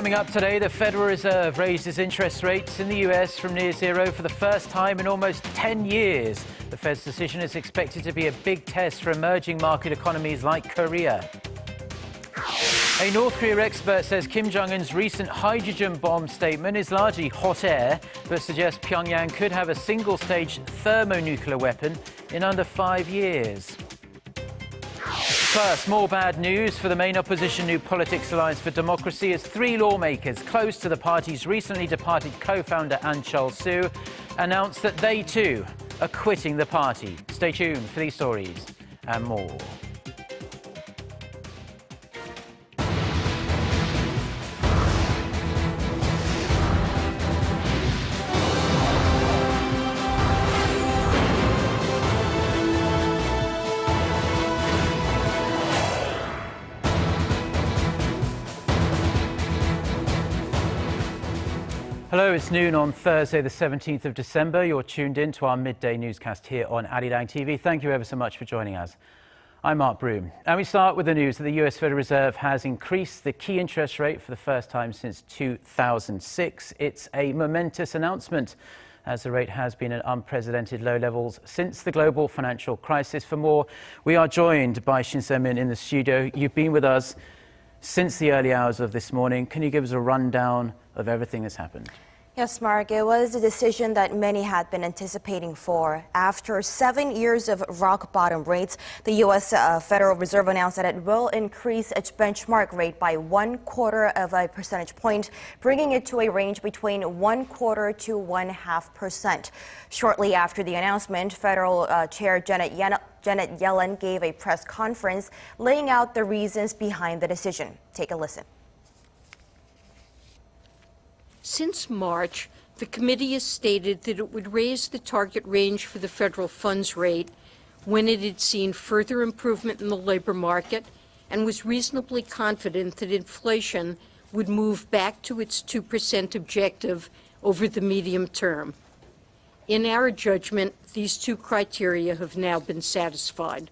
Coming up today, the Federal Reserve raised its interest rates in the U.S. from near zero for the first time in almost 10 years. The Fed's decision is expected to be a big test for emerging market economies like Korea. A North Korea expert says Kim Jong-un's recent hydrogen bomb statement is largely hot air, but suggests Pyongyang could have a single-stage thermonuclear weapon in under 5 years. First, more bad news for the main opposition New Politics Alliance for Democracy as 3 lawmakers close to the party's recently departed co-founder Ahn Cheolsoo announced that they too are quitting the party. Stay tuned for these stories and more. Hello, it's noon on Thursday, the 17th of December. You're tuned in to our midday newscast here on Arirang TV. Thank you ever so much for joining us. I'm Mark Broom. And we start with the news that the US Federal Reserve has increased the key interest rate for the first time since 2006. It's a momentous announcement, as the rate has been at unprecedented low levels since the global financial crisis. For more, we are joined by Shin Se-min in the studio. You've been with us since the early hours of this morning. Can you give us a rundown of everything that's happened? Yes, Mark, it was a decision that many had been anticipating for. After 7 years of rock-bottom rates, the U.S. Federal Reserve announced that it will increase its benchmark rate by 1/4 of a percentage point, bringing it to a range between 1/4 to 0.5%. Shortly after the announcement, Federal Chair Janet Yellen gave a press conference laying out the reasons behind the decision. Take a listen. Since March, the committee has stated that it would raise the target range for the federal funds rate when it had seen further improvement in the labor market and was reasonably confident that inflation would move back to its 2% objective over the medium term. In our judgment, these 2 criteria have now been satisfied.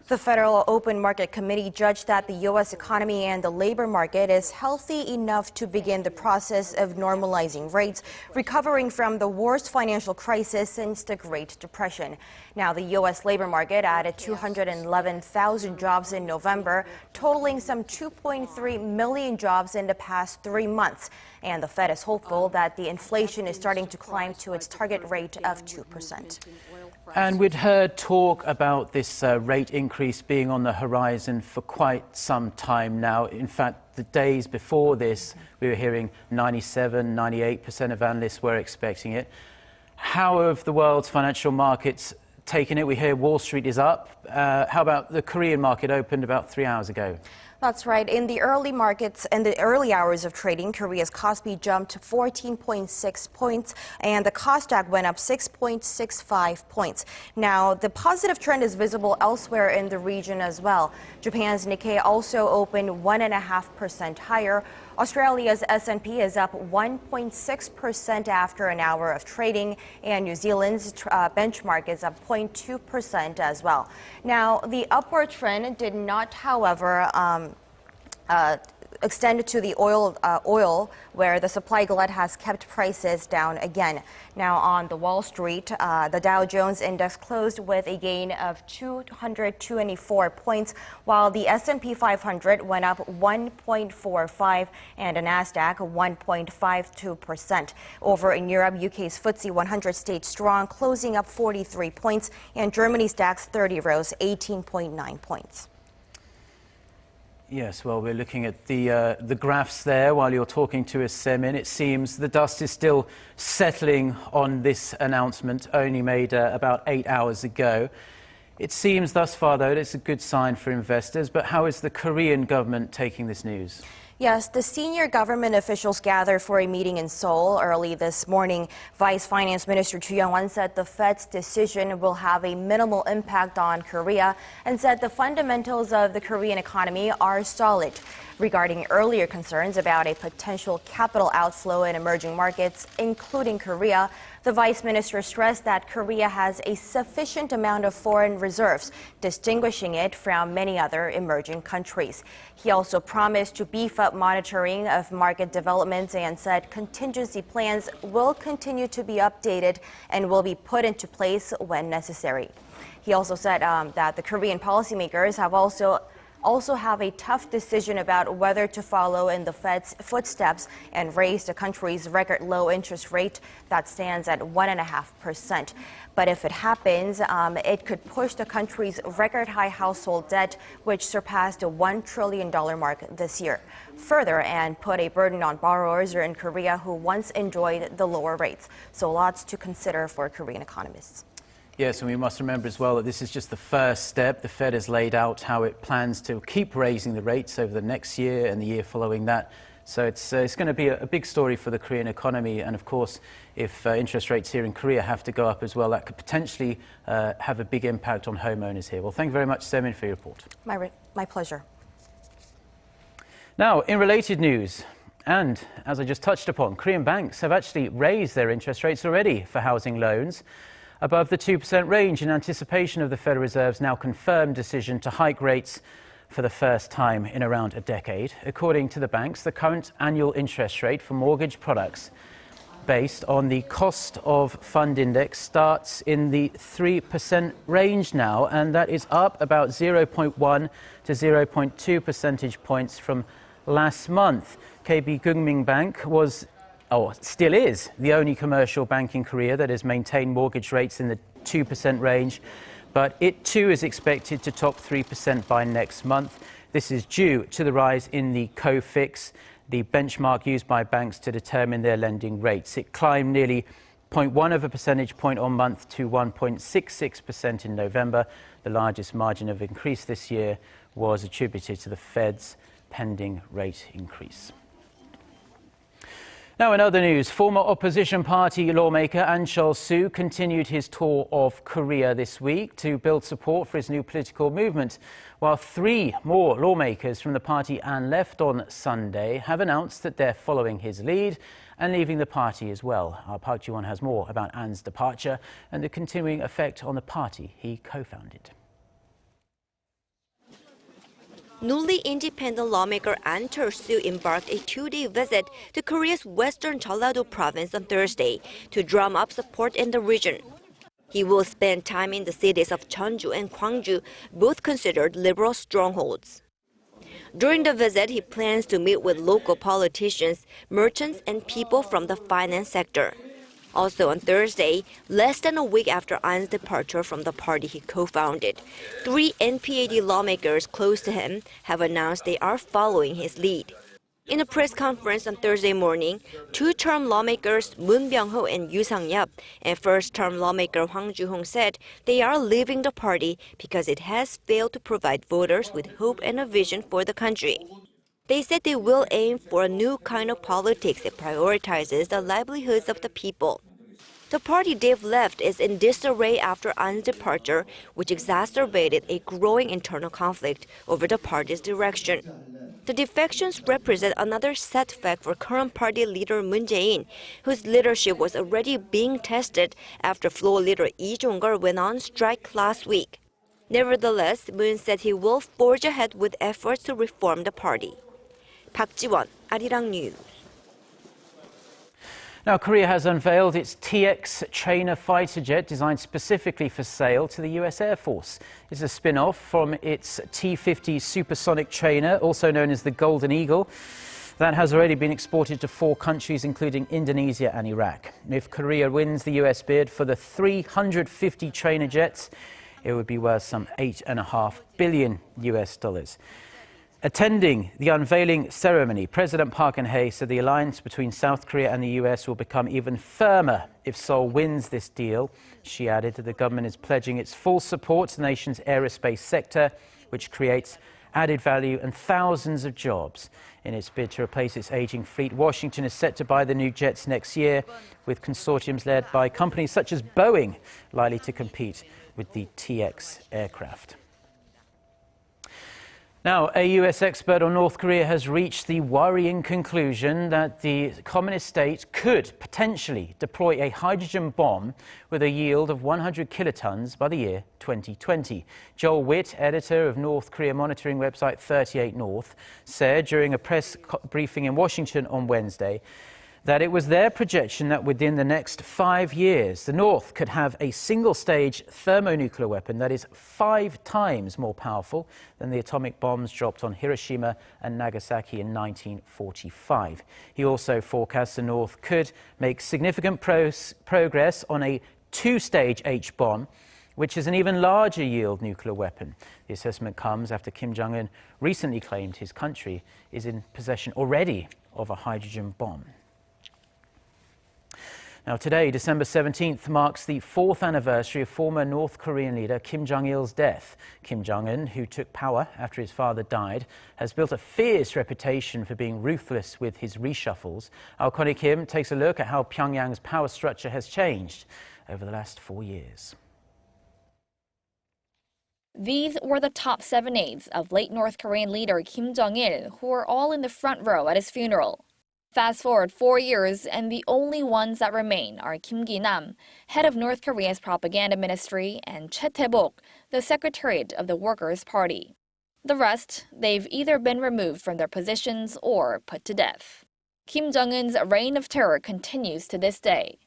The Federal Open Market Committee judged that the U.S. economy and the labor market is healthy enough to begin the process of normalizing rates, recovering from the worst financial crisis since the Great Depression. Now, the U.S. labor market added 211,000 jobs in November, totaling some 2.3 million jobs in the past 3 months. And the Fed is hopeful that the inflation is starting to climb to its target rate of 2%. And we'd heard talk about this rate increase being on the horizon for quite some time now. In fact, the days before this, we were hearing 97, 98% of analysts were expecting it. How have the world's financial markets taken it? We hear Wall Street is up. How about the Korean market opened about 3 hours ago? That's right. In the early hours of trading, Korea's Kospi jumped 14.6 points and the Kosdaq went up 6.65 points. Now, the positive trend is visible elsewhere in the region as well. Japan's Nikkei also opened 1.5% higher. Australia's S&P is up 1.6% after an hour of trading, and New Zealand's benchmark is up 0.2% as well. Now, the upward trend did not, however, extended to the oil, where the supply glut has kept prices down again. Now on the Wall Street, the Dow Jones Index closed with a gain of 224 points, while the S&P 500 went up 1.45 and the Nasdaq 1.52%. Over in Europe, UK's FTSE 100 stayed strong, closing up 43 points, and Germany's DAX 30 rose 18.9 points. Yes, well, we're looking at the graphs there while you're talking to us, Se-min. It seems the dust is still settling on this announcement, only made about 8 hours ago. It seems thus far, though, that it's a good sign for investors. But how is the Korean government taking this news? Yes, the senior government officials gathered for a meeting in Seoul early this morning. Vice Finance Minister Jong-un said the Fed's decision will have a minimal impact on Korea and said the fundamentals of the Korean economy are solid. Regarding earlier concerns about a potential capital outflow in emerging markets, including Korea, The vice minister stressed that Korea has a sufficient amount of foreign reserves, distinguishing it from many other emerging countries. He also promised to beef up monitoring of market developments and said contingency plans will continue to be updated and will be put into place when necessary. He also said that the Korean policymakers have also have a tough decision about whether to follow in the Fed's footsteps and raise the country's record low interest rate that stands at 1.5%. But if it happens, it could push the country's record high household debt, which surpassed the $1 trillion mark this year, further and put a burden on borrowers in Korea who once enjoyed the lower rates. So lots to consider for Korean economists. Yes, and we must remember as well that this is just the first step. The Fed has laid out how it plans to keep raising the rates over the next year and the year following that. So it's going to be a big story for the Korean economy. And of course, if interest rates here in Korea have to go up as well, that could potentially have a big impact on homeowners here. Well, thank you very much, Semin, for your report. My pleasure. Now, in related news, and as I just touched upon, Korean banks have actually raised their interest rates already for housing loans, above the 2% range in anticipation of the Federal Reserve's now confirmed decision to hike rates for the first time in around a decade. According to the banks, the current annual interest rate for mortgage products based on the cost of fund index starts in the 3% range now, and that is up about 0.1 to 0.2 percentage points from last month. KB Gungming Bank still is the only commercial bank in Korea that has maintained mortgage rates in the 2% range, but it too is expected to top 3% by next month. This is due to the rise in the KOFIX, the benchmark used by banks to determine their lending rates. It climbed nearly 0.1 of a percentage point on month to 1.66% in November. The largest margin of increase this year was attributed to the Fed's pending rate increase. Now, in other news, former opposition party lawmaker Ahn Cheolsoo continued his tour of Korea this week to build support for his new political movement, while 3 more lawmakers from the party Ahn left on Sunday have announced that they're following his lead and leaving the party as well. Our Park Ji-won has more about Ahn's departure and the continuing effect on the party he co-founded. Newly independent lawmaker Ahn Cheolsoo embarked a 2-day visit to Korea's western Jeollado province on Thursday to drum up support in the region. He will spend time in the cities of Jeonju and Gwangju, both considered liberal strongholds. During the visit, he plans to meet with local politicians, merchants, and people from the finance sector. Also on Thursday, less than a week after Ahn's departure from the party he co-founded, 3 NPAD lawmakers close to him have announced they are following his lead. In a press conference on Thursday morning, 2-term lawmakers Moon Byung-ho and Yoo Sang-yup and first-term lawmaker Hwang Ju-hong said they are leaving the party because it has failed to provide voters with hope and a vision for the country. They said they will aim for a new kind of politics that prioritizes the livelihoods of the people. The party they've left is in disarray after Ahn's departure, which exacerbated a growing internal conflict over the party's direction. The defections represent another setback for current party leader Moon Jae-in, whose leadership was already being tested after floor leader Lee Jong-un went on strike last week. Nevertheless, Moon said he will forge ahead with efforts to reform the party. Park Ji-won, Arirang News. Now, Korea has unveiled its TX trainer fighter jet designed specifically for sale to the U.S. Air Force. It's a spin-off from its T-50 supersonic trainer, also known as the Golden Eagle, that has already been exported to 4 countries, including Indonesia and Iraq. If Korea wins the U.S. bid for the 350 trainer jets, it would be worth some $8.5 billion. Attending the unveiling ceremony, President Park Geun-hye said the alliance between South Korea and the U.S. will become even firmer if Seoul wins this deal. She added that the government is pledging its full support to the nation's aerospace sector, which creates added value and thousands of jobs. In its bid to replace its aging fleet, Washington is set to buy the new jets next year, with consortiums led by companies such as Boeing likely to compete with the TX aircraft. Now, Now, a U.S. expert on North Korea has reached the worrying conclusion that the communist state could potentially deploy a hydrogen bomb with a yield of 100 kilotons by the year 2020. Joel Witt, editor of North Korea monitoring website 38 North, said during a press briefing in Washington on Wednesday that it was their projection that within the next 5 years, the North could have a single-stage thermonuclear weapon that is 5 times more powerful than the atomic bombs dropped on Hiroshima and Nagasaki in 1945. He also forecasts the North could make significant progress on a 2-stage H-bomb, which is an even larger yield nuclear weapon. The assessment comes after Kim Jong-un recently claimed his country is in possession already of a hydrogen bomb. Now today, December 17th, marks the 4th anniversary of former North Korean leader Kim Jong-il's death. Kim Jong-un, who took power after his father died, has built a fierce reputation for being ruthless with his reshuffles. Our Connie Kim takes a look at how Pyongyang's power structure has changed over the last 4 years. These were the top 7 aides of late North Korean leader Kim Jong-il, who were all in the front row at his funeral. Fast forward 4 years, and the only ones that remain are Kim Ki-nam, head of North Korea's propaganda ministry, and Choi Tae-bok, the secretariat of the Workers' Party. The rest, they've either been removed from their positions or put to death. Kim Jong-un's reign of terror continues to this day.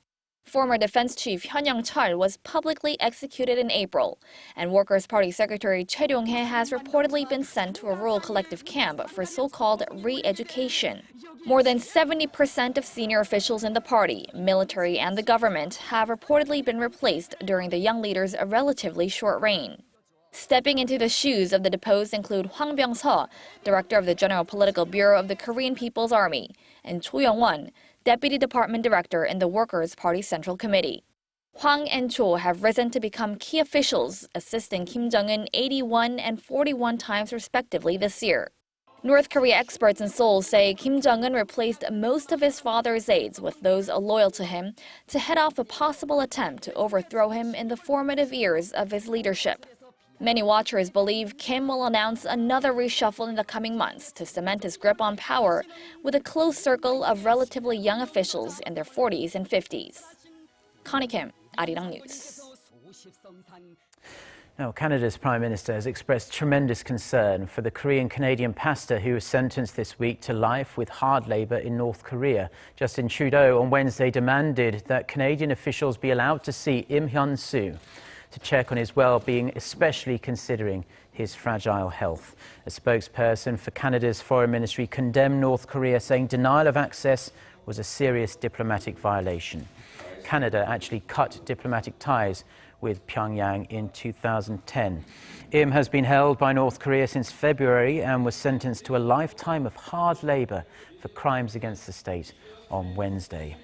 Former Defense Chief Ahn Cheolsoo was publicly executed in April, and Workers' Party Secretary Choi Ryong-hae has reportedly been sent to a rural collective camp for so-called re-education. More than 70% of senior officials in the party, military, and the government have reportedly been replaced during the young leader's relatively short reign. Stepping into the shoes of the deposed include Hwang Byung-seo, director of the General Political Bureau of the Korean People's Army, and Cho Young-won, deputy department director in the Workers' Party Central Committee. Hwang and Cho have risen to become key officials, assisting Kim Jong-un 81 and 41 times respectively this year. North Korea experts in Seoul say Kim Jong-un replaced most of his father's aides with those loyal to him to head off a possible attempt to overthrow him in the formative years of his leadership. Many watchers believe Kim will announce another reshuffle in the coming months to cement his grip on power with a close circle of relatively young officials in their 40s and 50s. Connie Kim, Arirang News. Now, Canada's Prime Minister has expressed tremendous concern for the Korean-Canadian pastor who was sentenced this week to life with hard labour in North Korea. Justin Trudeau on Wednesday demanded that Canadian officials be allowed to see Ahn Cheolsoo to check on his well-being, especially considering his fragile health. A spokesperson for Canada's Foreign Ministry condemned North Korea, saying denial of access was a serious diplomatic violation. Canada actually cut diplomatic ties with Pyongyang in 2010. Im has been held by North Korea since February and was sentenced to a lifetime of hard labour for crimes against the state on Wednesday.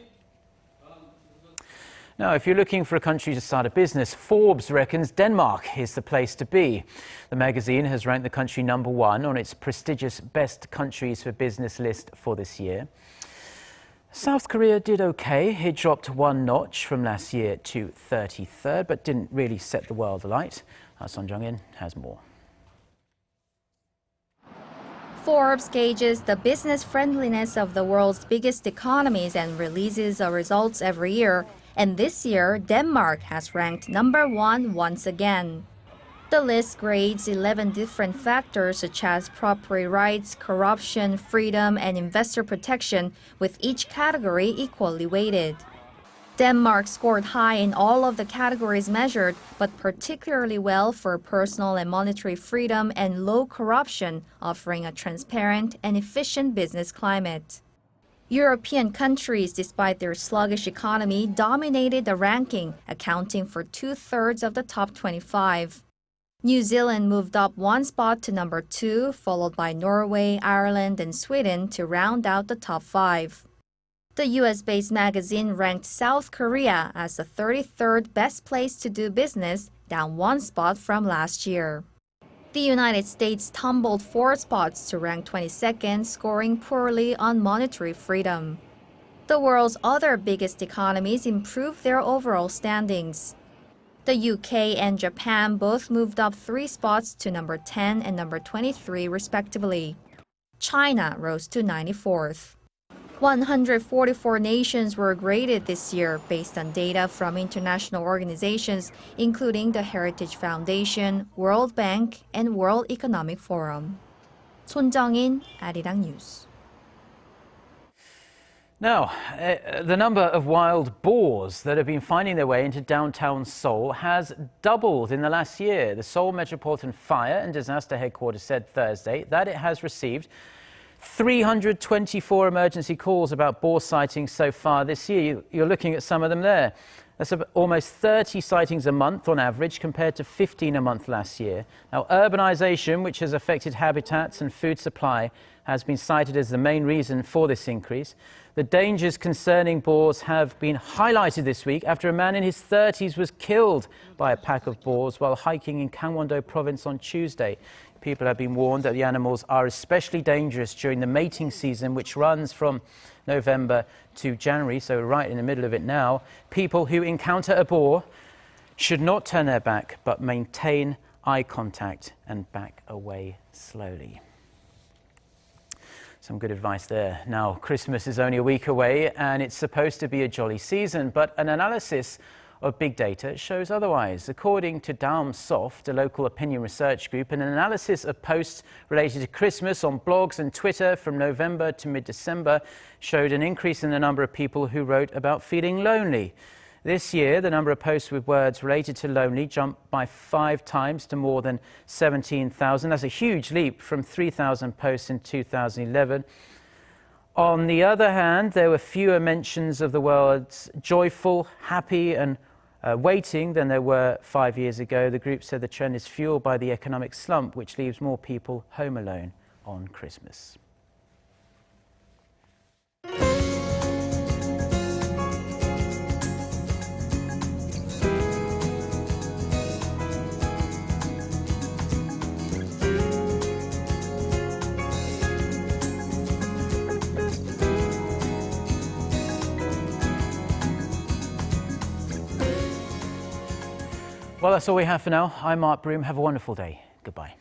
Now, if you're looking for a country to start a business, Forbes reckons Denmark is the place to be. The magazine has ranked the country #1 on its prestigious Best Countries for Business list for this year. South Korea did okay. It dropped 1 notch from last year to 33rd, but didn't really set the world alight. Son Jung-in has more. Forbes gauges the business friendliness of the world's biggest economies and releases the results every year. And this year, Denmark has ranked #1 once again. The list grades 11 different factors such as property rights, corruption, freedom, and investor protection, with each category equally weighted. Denmark scored high in all of the categories measured, but particularly well for personal and monetary freedom and low corruption, offering a transparent and efficient business climate. European countries, despite their sluggish economy, dominated the ranking, accounting for 2/3 of the top 25. New Zealand moved up 1 spot to #2, followed by Norway, Ireland, and Sweden to round out the top 5. The US-based magazine ranked South Korea as the 33rd best place to do business, down 1 spot from last year. The United States tumbled 4 spots to rank 22nd, scoring poorly on monetary freedom. The world's other biggest economies improved their overall standings. The UK and Japan both moved up 3 spots to number 10 and number 23 respectively. China rose to 94th. 144 nations were graded this year based on data from international organizations including the Heritage Foundation, World Bank, and World Economic Forum. 손정인, Arirang News. Now, the number of wild boars that have been finding their way into downtown Seoul has doubled in the last year. The Seoul Metropolitan Fire and Disaster Headquarters said Thursday that it has received 324 emergency calls about boar sightings so far this year. You're looking at some of them there. That's almost 30 sightings a month on average compared to 15 a month last year. Now, urbanization, which has affected habitats and food supply, has been cited as the main reason for this increase. The dangers concerning boars have been highlighted this week after a man in his 30s was killed by a pack of boars while hiking in Gangwon-do province on Tuesday. People have been warned that the animals are especially dangerous during the mating season, which runs from November to January, so right in the middle of it now. People who encounter a boar should not turn their back, but maintain eye contact and back away slowly. Some good advice there. Now, Christmas is only a week away and it's supposed to be a jolly season, but an analysis of big data shows otherwise. According to Daumsoft, a local opinion research group, an analysis of posts related to Christmas on blogs and Twitter from November to mid-December showed an increase in the number of people who wrote about feeling lonely. This year, the number of posts with words related to lonely jumped by 5 times to more than 17,000. That's a huge leap from 3,000 posts in 2011. On the other hand, there were fewer mentions of the words joyful, happy and waiting than there were 5 years ago. The group said the trend is fueled by the economic slump, which leaves more people home alone on Christmas. Well, that's all we have for now. I'm Mark Broom. Have a wonderful day. Goodbye.